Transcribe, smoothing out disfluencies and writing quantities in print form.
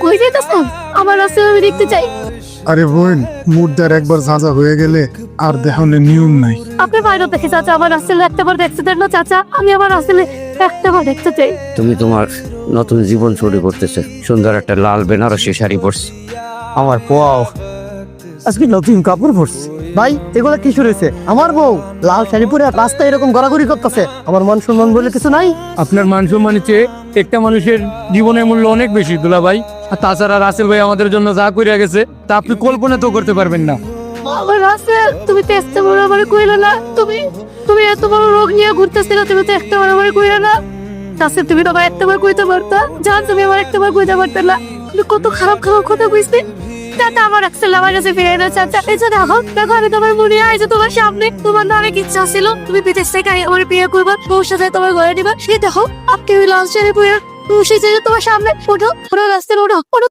কই যাইতাছ? আমার রাস্তা আমি দেখতে চাই। আরে বোন, মুর্দার একবার ঝাঁঝা হয়ে গেলে আর দেখালে নিয়ম নাই। আপনি বাইরে দেখে চাচা, আমার আসলে একটা বার দেখতে দেন না চাচা, আমি আমার আসলে একটা বার দেখতে চাই। তুমি তোমার নতুন জীবন শুরু করতেছো, সুন্দর একটা লাল বেনারসি শাড়ি পরছো। আমার পোয়াও আজকে নতুন কাপড় পরছে। ভাই এগুলো কি শুরু হয়েছে? আমার বউ লাল শাড়ি পরে রাস্তায় এরকম ঘোরাঘুরি করতেছে, আমার মান সম্মান বলে কিছু নাই? আপনার মান সম্মানের চেয়ে একটা মানুষের জীবনের মূল্য অনেক বেশি দুলা ভাই। আর তাছাড়া রাসেল ভাই আমাদের জন্য যা করে গেছে তা আপনি কল্পনা তো করতে পারবেন না। আমার রাসেল, তুমি তো একটা বড় আমার কইলা না, তুমি এত বড় রোগ নিয়ে ঘুরতেছিলে, তুমি তো একটা বড় আমার কইলা না। রাসেল তুমি তো আমার একটা বার কইতে পারতা, জান তুমি আমার একটা বার কইতে পারতে না। তুমি কত খারাপ খারাপ কথা কইছিস। চাচা আমার রাসেল আমার কাছে ফিরে এলো চাচা। এই যে দেখো দেখো, আমি তোমার মনে হয় যে তোমার সামনে তোমার না অনেক ইচ্ছা ছিল, তুমি বিদেশ থেকে আমার বিয়ে করবা, বউর সাথে তোমার ঘরে নিবা। সে দেখো আপনি ওই লাল শাড়ি পরে সেই যে তোমার সামনে ওঠো, ওঠো রাস্তায় ওঠো, ওঠো।